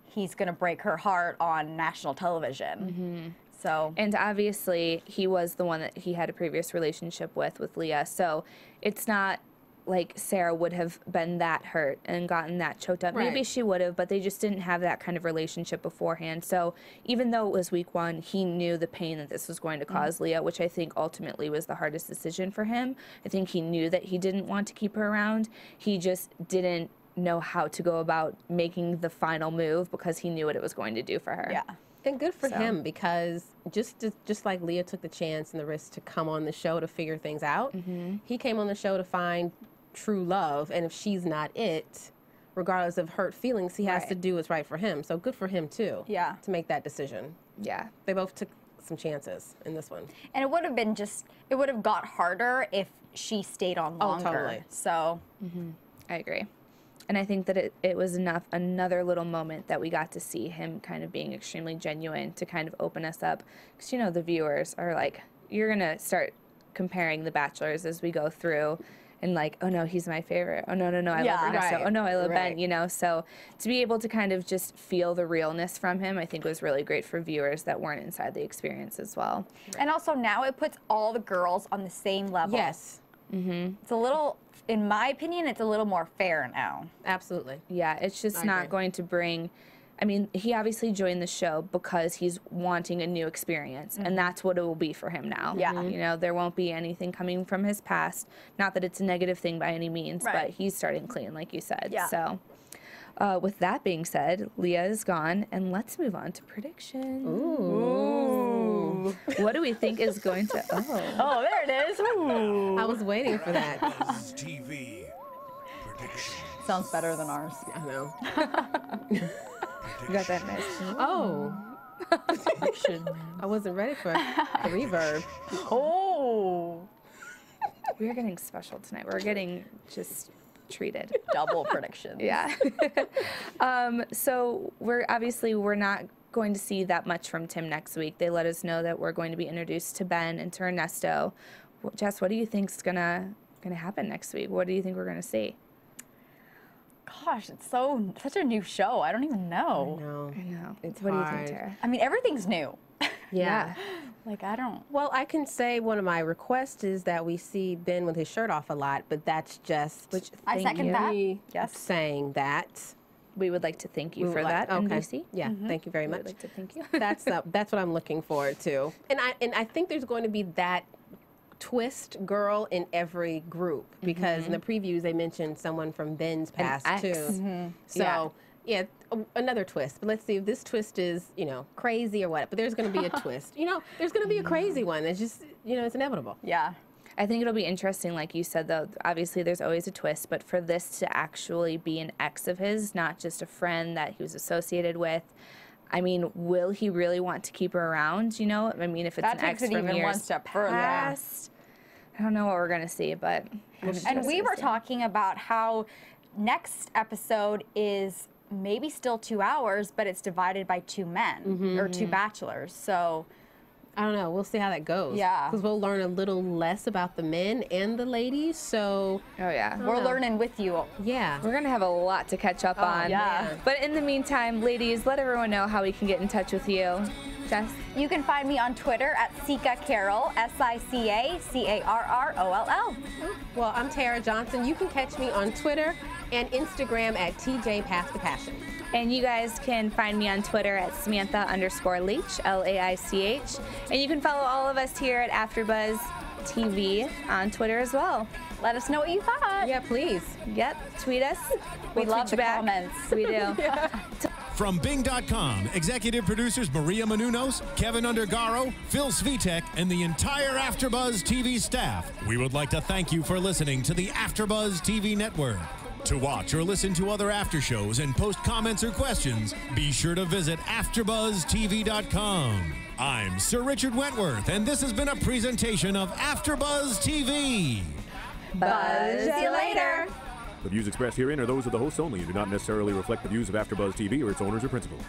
he's going to break her heart on national television. So, And obviously, he was the one that he had a previous relationship with Leah. So it's not like Sarah would have been that hurt and gotten that choked up. Maybe Right. she would have, but they just didn't have that kind of relationship beforehand. So even though it was week one, he knew the pain that this was going to cause Leah, which I think ultimately was the hardest decision for him. I think he knew that he didn't want to keep her around. He just didn't know how to go about making the final move because he knew what it was going to do for her. yeah. And good for So. him because just like Leah took the chance and the risk to come on the show to figure things out, he came on the show to find true love. And if she's not it, regardless of hurt feelings, he has Right. to do what's right for him. So good for him, too, Yeah. to make that decision. Yeah. They both took some chances in this one. And it would have been it would have got harder if she stayed on longer. totally. So, I agree. And I think that it was another little moment that we got to see him kind of being extremely genuine to kind of open us up. Because, you know, the viewers are like, you're going to start comparing the bachelors as we go through and like, oh no, he's my favorite. Oh no, I Yeah. love Ernesto. Right. Oh no, I love Right. Ben, you know. So to be able to kind of just feel the realness from him, I think was really great for viewers that weren't inside the experience as well. and also now it puts all the girls on the same level. Yes, It's a little, in my opinion, it's a little more fair now. absolutely. Yeah, it's just I not agree. going to bring. I mean, he obviously joined the show because he's wanting a new experience, and that's what it will be for him now. Yeah. You know, there won't be anything coming from his past. Not that it's a negative thing by any means, Right. but he's starting clean, like you said. Yeah. So, with that being said, Leah is gone, and let's move on to predictions. Ooh. What do we think is going to? Oh, Oh, there it is. Ooh. I was waiting for that. Buzz TV predictions. Sounds better than ours. I know. you got that nice. Oh, I wasn't ready for the reverb. Oh. We're getting special tonight. We're getting just treated. Double predictions. Yeah. So we're not going to see that much from Tim next week. They let us know that we're going to be introduced to Ben and to Ernesto. Jess, what do you think's gonna happen next week? What do you think we're gonna see? Gosh, it's such a new show. I don't even know. No. I know. It's what do you hard. think, Tara? I mean, everything's new. Yeah. Like, I don't. Well, I can say one of my requests is that we see Ben with his shirt off a lot, but that's just I Thank second you. that. me Yes. saying that. We would like to thank you We for would that, like- okay. NBC. Yeah, thank you very We much. would like to thank you. That's what I'm looking forward to. And I think there's going to be that twist girl in every group because in the previews they mentioned someone from Ben's past ex. too. So Yeah. Yeah, another twist. But let's see if this twist is, you know, crazy or what. But there's going to be a twist. You know, there's going to be a crazy one. It's just, you know, it's inevitable. Yeah. I think it'll be interesting, like you said, though. Obviously, there's always a twist, but for this to actually be an ex of his, not just a friend that he was associated with, I mean, will he really want to keep her around? You know, I mean, if it's an ex from even years one step further. past, I don't know what we're gonna see, but And we were talking about how next episode is maybe still 2 hours, but it's divided by 2 men or 2 bachelors. So I don't know. We'll see how that goes. Yeah. Because we'll learn a little less about the men and the ladies. So, oh yeah, we're learning with you. yeah. we're gonna have a lot to catch up on. yeah. But in the meantime, ladies, let everyone know how we can get in touch with you. Jess? You can find me on Twitter at Sika Carroll, SICACARROLL. Well, I'm Tara Johnson. You can catch me on Twitter and Instagram at TJ Path to Passion. And you guys can find me on Twitter at Samantha_Laich, Laich. And you can follow all of us here at AfterBuzz TV on Twitter as well. Let us know what you thought. Yeah, please. Yep, tweet us. We We'll love tweet you the back. comments. We do. From Bing.com, executive producers Maria Menounos, Kevin Undergaro, Phil Svitek, and the entire AfterBuzz TV staff, we would like to thank you for listening to the AfterBuzz TV network. To watch or listen to other after shows and post comments or questions, be sure to visit AfterBuzzTV.com. I'm Sir Richard Wentworth, and this has been a presentation of AfterBuzz TV. Buzz you later. The views expressed herein are those of the hosts only and do not necessarily reflect the views of AfterBuzz TV or its owners or principals.